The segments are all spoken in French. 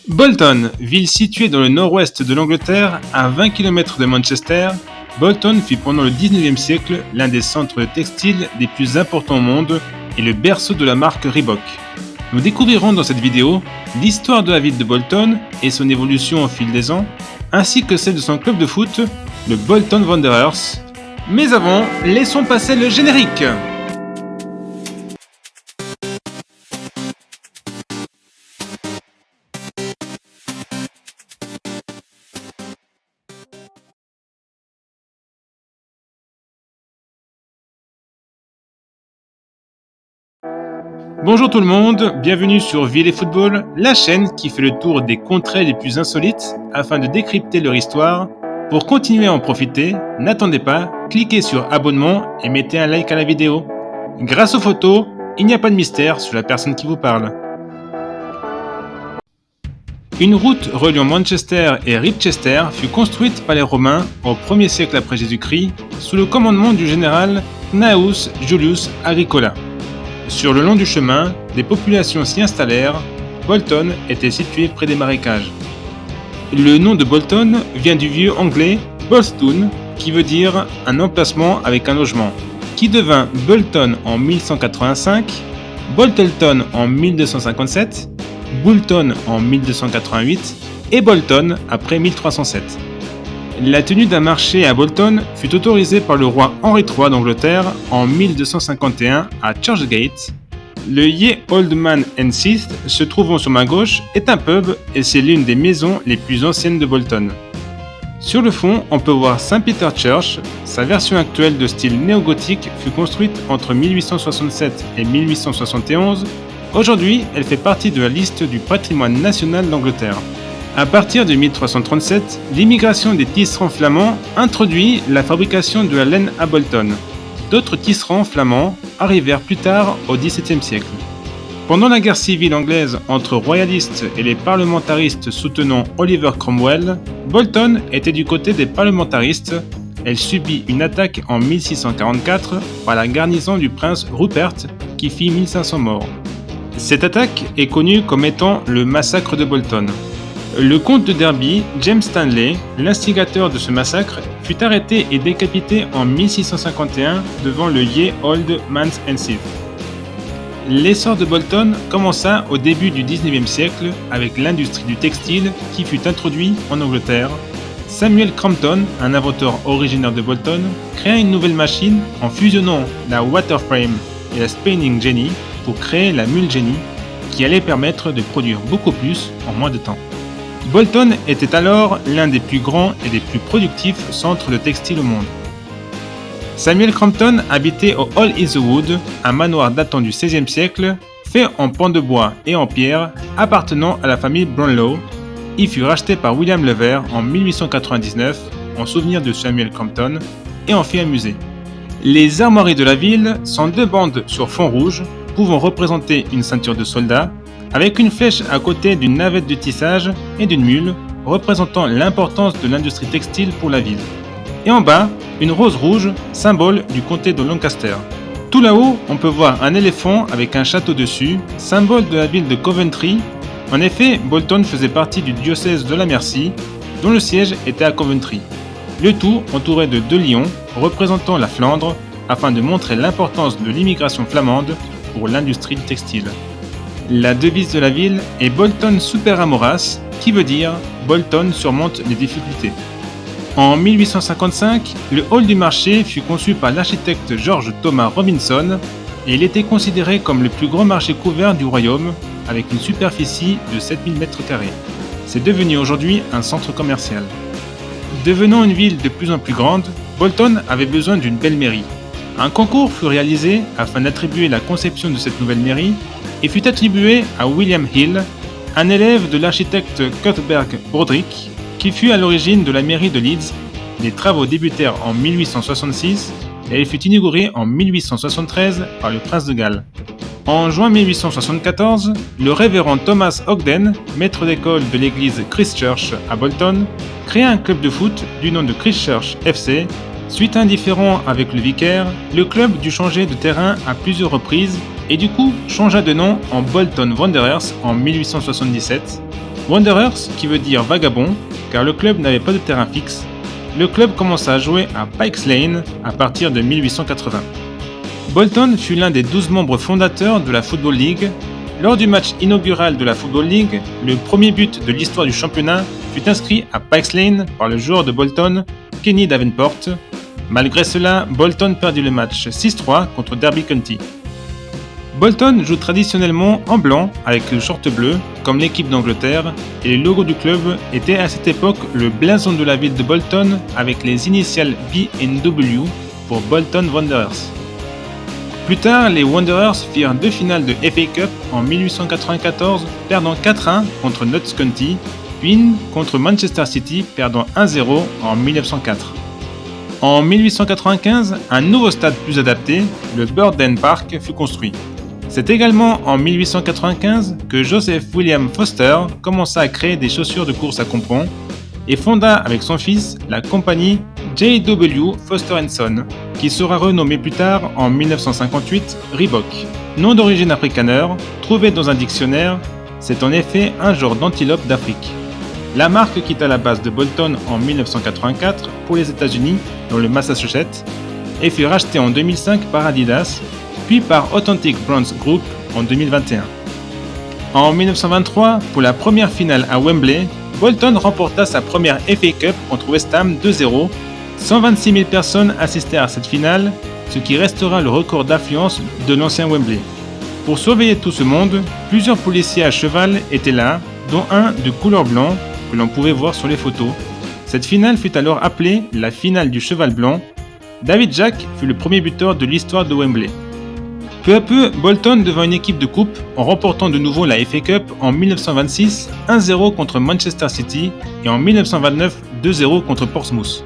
Bolton, ville située dans le nord-ouest de l'Angleterre, à 20 km de Manchester, Bolton fut pendant le 19e siècle l'un des centres textiles les plus importants au monde et le berceau de la marque Reebok. Nous découvrirons dans cette vidéo l'histoire de la ville de Bolton et son évolution au fil des ans, ainsi que celle de son club de foot, le Bolton Wanderers. Mais avant, laissons passer le générique. Bonjour tout le monde, bienvenue sur Ville et Football, la chaîne qui fait le tour des contrées les plus insolites afin de décrypter leur histoire. Pour continuer à en profiter, n'attendez pas, cliquez sur abonnement et mettez un like à la vidéo. Grâce aux photos, il n'y a pas de mystère sur la personne qui vous parle. Une route reliant Manchester et Ribchester fut construite par les Romains au 1er siècle après Jésus-Christ sous le commandement du général Gnaeus Julius Agricola. Sur le long du chemin, des populations s'y installèrent. Bolton était situé près des marécages. Le nom de Bolton vient du vieux anglais Bolton, qui veut dire un emplacement avec un logement, qui devint Bolton en 1185, Boltelton en 1257, Boulton en 1288 et Bolton après 1307. La tenue d'un marché à Bolton fut autorisée par le roi Henri III d'Angleterre en 1251 à Churchgate. Le Ye Old Man and Seath, se trouvant sur ma gauche, est un pub et c'est l'une des maisons les plus anciennes de Bolton. Sur le fond, on peut voir St Peter Church. Sa version actuelle de style néo-gothique fut construite entre 1867 et 1871. Aujourd'hui, elle fait partie de la liste du patrimoine national d'Angleterre. À partir de 1337, l'immigration des tisserands flamands introduit la fabrication de la laine à Bolton. D'autres tisserands flamands arrivèrent plus tard au XVIIe siècle. Pendant la guerre civile anglaise entre royalistes et les parlementaristes soutenant Oliver Cromwell, Bolton était du côté des parlementaristes. Elle subit une attaque en 1644 par la garnison du prince Rupert qui fit 1500 morts. Cette attaque est connue comme étant le massacre de Bolton. Le comte de Derby, James Stanley, l'instigateur de ce massacre, fut arrêté et décapité en 1651 devant le Ye Old Man's Seath. L'essor de Bolton commença au début du 19e siècle avec l'industrie du textile qui fut introduit en Angleterre. Samuel Crompton, un inventeur originaire de Bolton, créa une nouvelle machine en fusionnant la waterframe et la spinning jenny pour créer la mule jenny qui allait permettre de produire beaucoup plus en moins de temps. Bolton était alors l'un des plus grands et des plus productifs centres de textile au monde. Samuel Crompton habitait au Hall in the Wood, un manoir datant du XVIe siècle, fait en pan de bois et en pierre, appartenant à la famille Brownlow. Il fut racheté par William Lever en 1899 en souvenir de Samuel Crompton et en fit un musée. Les armoiries de la ville sont deux bandes sur fond rouge, pouvant représenter une ceinture de soldat, avec une flèche à côté d'une navette de tissage et d'une mule, représentant l'importance de l'industrie textile pour la ville. Et en bas, une rose rouge, symbole du comté de Lancaster. Tout là-haut, on peut voir un éléphant avec un château dessus, symbole de la ville de Coventry. En effet, Bolton faisait partie du diocèse de la Mercie, dont le siège était à Coventry. Le tout entouré de deux lions, représentant la Flandre, afin de montrer l'importance de l'immigration flamande pour l'industrie textile. La devise de la ville est Bolton Super Amoras, qui veut dire Bolton surmonte les difficultés. En 1855, le hall du marché fut conçu par l'architecte George Thomas Robinson et il était considéré comme le plus grand marché couvert du royaume avec une superficie de 7000 m². C'est devenu aujourd'hui un centre commercial. Devenant une ville de plus en plus grande, Bolton avait besoin d'une belle mairie. Un concours fut réalisé afin d'attribuer la conception de cette nouvelle mairie et fut attribué à William Hill, un élève de l'architecte Cuthbert Broderick, qui fut à l'origine de la mairie de Leeds. Les travaux débutèrent en 1866 et elle fut inaugurée en 1873 par le prince de Galles. En juin 1874, le révérend Thomas Ogden, maître d'école de l'église Christ Church à Bolton, créa un club de foot du nom de Christ Church FC. Suite à un différend avec le vicaire, le club dut changer de terrain à plusieurs reprises et du coup changea de nom en Bolton Wanderers en 1877. Wanderers, qui veut dire vagabond, car le club n'avait pas de terrain fixe, le club commença à jouer à Pikes Lane à partir de 1880. Bolton fut l'un des 12 membres fondateurs de la Football League. Lors du match inaugural de la Football League, le premier but de l'histoire du championnat fut inscrit à Pikes Lane par le joueur de Bolton, Kenny Davenport. Malgré cela, Bolton perdit le match 6-3 contre Derby County. Bolton joue traditionnellement en blanc avec le short bleu, comme l'équipe d'Angleterre, et le logo du club était à cette époque le blason de la ville de Bolton avec les initiales B&W pour Bolton Wanderers. Plus tard, les Wanderers firent 2 finales de FA Cup en 1894, perdant 4-1 contre Notts County, puis une contre Manchester City, perdant 1-0 en 1904. En 1895, un nouveau stade plus adapté, le Burden Park, fut construit. C'est également en 1895 que Joseph William Foster commença à créer des chaussures de course à crampons et fonda avec son fils la compagnie J.W. Foster & Son, qui sera renommée plus tard en 1958 Reebok. Nom d'origine afrikaner, trouvé dans un dictionnaire, c'est en effet un genre d'antilope d'Afrique. La marque quitta la base de Bolton en 1984 pour les États-Unis, dans le Massachusetts, et fut rachetée en 2005 par Adidas, puis par Authentic Brands Group en 2021. En 1923, pour la première finale à Wembley, Bolton remporta sa première FA Cup contre West Ham 2-0. 126 000 personnes assistèrent à cette finale, ce qui restera le record d'affluence de l'ancien Wembley. Pour surveiller tout ce monde, plusieurs policiers à cheval étaient là, dont un de couleur blanc que l'on pouvait voir sur les photos. Cette finale fut alors appelée la finale du cheval blanc. David Jack fut le premier buteur de l'histoire de Wembley. Peu à peu, Bolton devint une équipe de coupe en remportant de nouveau la FA Cup en 1926, 1-0 contre Manchester City et en 1929, 2-0 contre Portsmouth.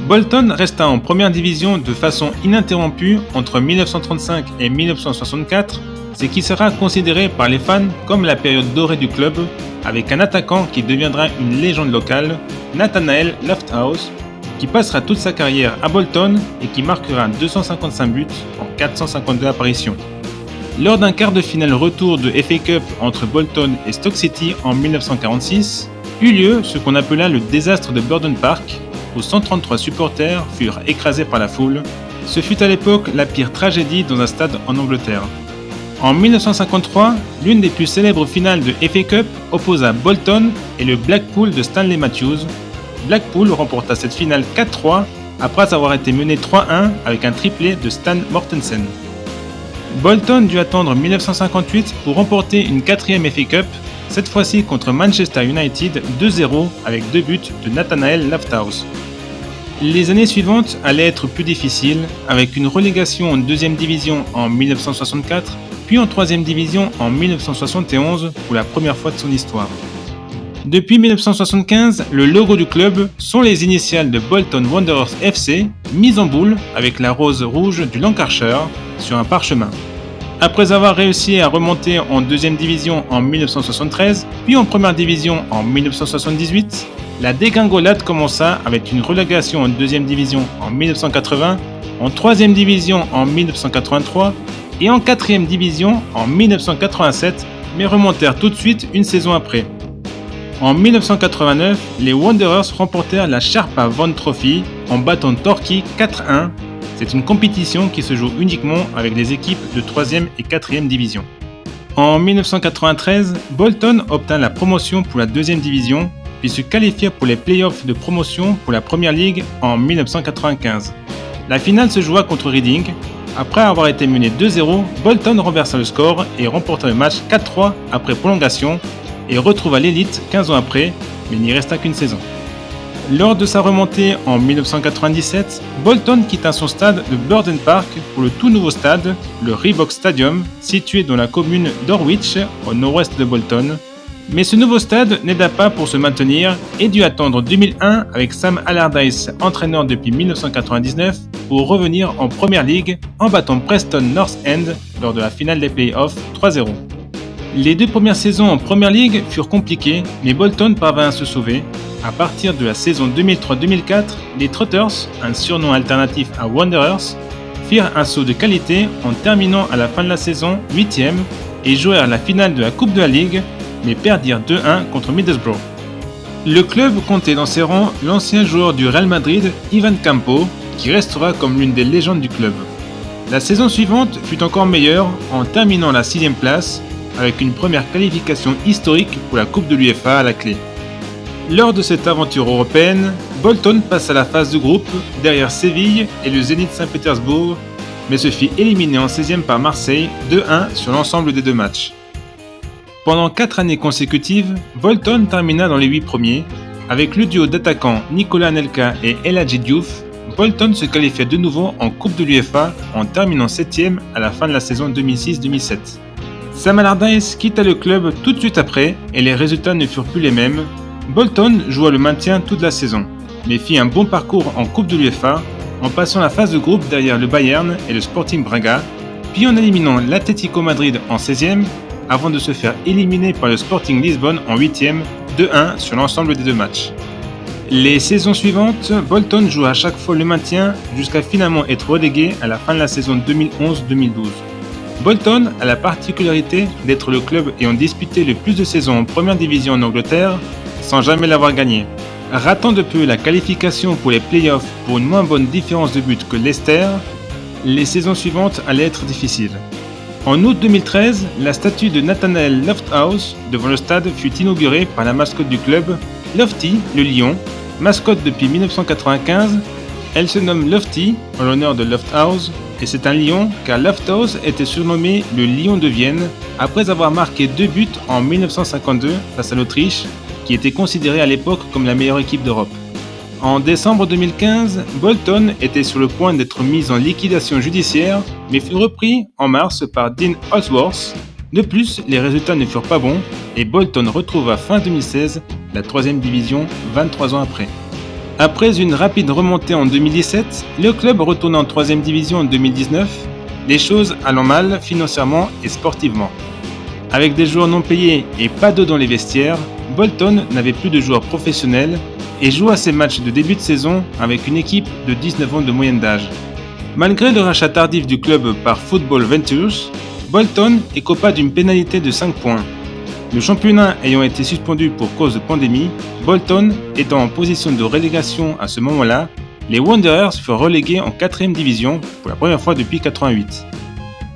Bolton resta en première division de façon ininterrompue entre 1935 et 1964, ce qui sera considéré par les fans comme la période dorée du club, avec un attaquant qui deviendra une légende locale, Nathaniel Lofthouse, qui passera toute sa carrière à Bolton et qui marquera 255 buts en 452 apparitions. Lors d'un quart de finale retour de FA Cup entre Bolton et Stoke City en 1946, eut lieu ce qu'on appela le désastre de Burden Park, où 133 supporters furent écrasés par la foule. Ce fut à l'époque la pire tragédie dans un stade en Angleterre. En 1953, l'une des plus célèbres finales de FA Cup opposa Bolton et le Blackpool de Stanley Matthews. Blackpool remporta cette finale 4-3 après avoir été mené 3-1 avec un triplé de Stan Mortensen. Bolton dut attendre 1958 pour remporter une 4e FA Cup, cette fois-ci contre Manchester United 2-0 avec 2 buts de Nathaniel Lofthouse. Les années suivantes allaient être plus difficiles, avec une relégation en 2e division en 1964, puis en 3e division en 1971 pour la première fois de son histoire. Depuis 1975, le logo du club sont les initiales de Bolton Wanderers FC, mises en boule avec la rose rouge du Lancashire sur un parchemin. Après avoir réussi à remonter en 2e division en 1973, puis en 1re division en 1978, la dégringolade commença avec une relégation en 2e division en 1980, en 3e division en 1983 et en 4e division en 1987, mais remontèrent tout de suite une saison après. En 1989, les Wanderers remportèrent la Sherpa Van Trophy en battant Torquay 4-1. C'est une compétition qui se joue uniquement avec les équipes de 3e et 4e division. En 1993, Bolton obtint la promotion pour la 2e division, puis se qualifia pour les playoffs de promotion pour la Premier League en 1995. La finale se joua contre Reading. Après avoir été mené 2-0, Bolton renversa le score et remporta le match 4-3 après prolongation et retrouva l'élite 15 ans après, mais n'y resta qu'une saison. Lors de sa remontée en 1997, Bolton quitta son stade de Burden Park pour le tout nouveau stade, le Reebok Stadium, situé dans la commune d'Orwich, au nord-ouest de Bolton. Mais ce nouveau stade n'aida pas pour se maintenir et dut attendre 2001 avec Sam Allardyce, entraîneur depuis 1999, pour revenir en Premier League en battant Preston North End lors de la finale des playoffs 3-0. Les 2 premières saisons en Premier League furent compliquées, mais Bolton parvint à se sauver. À partir de la saison 2003-2004, les Trotters, un surnom alternatif à Wanderers, firent un saut de qualité en terminant à la fin de la saison 8e et jouèrent la finale de la Coupe de la Ligue, mais perdirent 2-1 contre Middlesbrough. Le club comptait dans ses rangs l'ancien joueur du Real Madrid, Ivan Campo, qui restera comme l'une des légendes du club. La saison suivante fut encore meilleure en terminant la 6e place avec une première qualification historique pour la Coupe de l'UEFA à la clé. Lors de cette aventure européenne, Bolton passe à la phase de groupe derrière Séville et le Zénith Saint-Pétersbourg, mais se fit éliminer en 16e par Marseille 2-1 sur l'ensemble des 2 matchs. Pendant 4 années consécutives, Bolton termina dans les 8 premiers. Avec le duo d'attaquants Nicolas Anelka et El Hadji Diouf, Bolton se qualifia de nouveau en Coupe de l'UEFA en terminant 7e à la fin de la saison 2006-2007. Sam Allardyce quitta le club tout de suite après et les résultats ne furent plus les mêmes. Bolton joua le maintien toute la saison, mais fit un bon parcours en Coupe de l'UEFA en passant la phase de groupe derrière le Bayern et le Sporting Braga, puis en éliminant l'Atlético Madrid en 16e avant de se faire éliminer par le Sporting Lisbonne en 8e, 2-1 sur l'ensemble des 2 matchs. Les saisons suivantes, Bolton joua à chaque fois le maintien jusqu'à finalement être relégué à la fin de la saison 2011-2012. Bolton a la particularité d'être le club ayant disputé le plus de saisons en première division en Angleterre sans jamais l'avoir gagné. Ratant de peu la qualification pour les playoffs pour une moins bonne différence de but que Leicester, les saisons suivantes allaient être difficiles. En août 2013, la statue de Nathaniel Lofthouse devant le stade fut inaugurée par la mascotte du club, Lofty, le lion, mascotte depuis 1995. Elle se nomme Lofty en l'honneur de Lofthouse et c'est un lion car Lofthouse était surnommé le lion de Vienne après avoir marqué 2 buts en 1952 face à l'Autriche qui était considérée à l'époque comme la meilleure équipe d'Europe. En décembre 2015, Bolton était sur le point d'être mis en liquidation judiciaire mais fut repris en mars par Dean Holdsworth. De plus, les résultats ne furent pas bons et Bolton retrouva fin 2016 la 3e division 23 ans après. Après une rapide remontée en 2017, le club retourna en 3e division en 2019, les choses allant mal financièrement et sportivement. Avec des joueurs non payés et pas d'eau dans les vestiaires, Bolton n'avait plus de joueurs professionnels et joua ses matchs de début de saison avec une équipe de 19 ans de moyenne d'âge. Malgré le rachat tardif du club par Football Ventures, Bolton écopa d'une pénalité de 5 points. Le championnat ayant été suspendu pour cause de pandémie, Bolton étant en position de relégation à ce moment-là, les Wanderers furent relégués en 4e division pour la première fois depuis 88.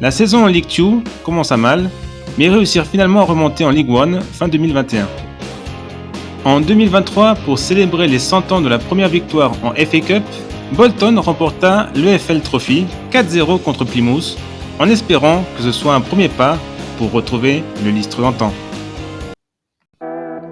La saison en League 2 commença mal, mais réussirent finalement à remonter en League 1 fin 2021. En 2023, pour célébrer les 100 ans de la première victoire en FA Cup, Bolton remporta l'EFL Trophy 4-0 contre Plymouth, en espérant que ce soit un premier pas pour retrouver le Lystre d'antan.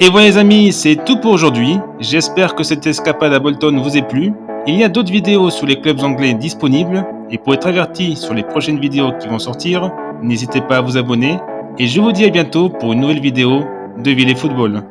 Et voilà les amis, c'est tout pour aujourd'hui. J'espère que cette escapade à Bolton vous ait plu. Il y a d'autres vidéos sur les clubs anglais disponibles, et pour être averti sur les prochaines vidéos qui vont sortir, n'hésitez pas à vous abonner, et je vous dis à bientôt pour une nouvelle vidéo de Ville et Football.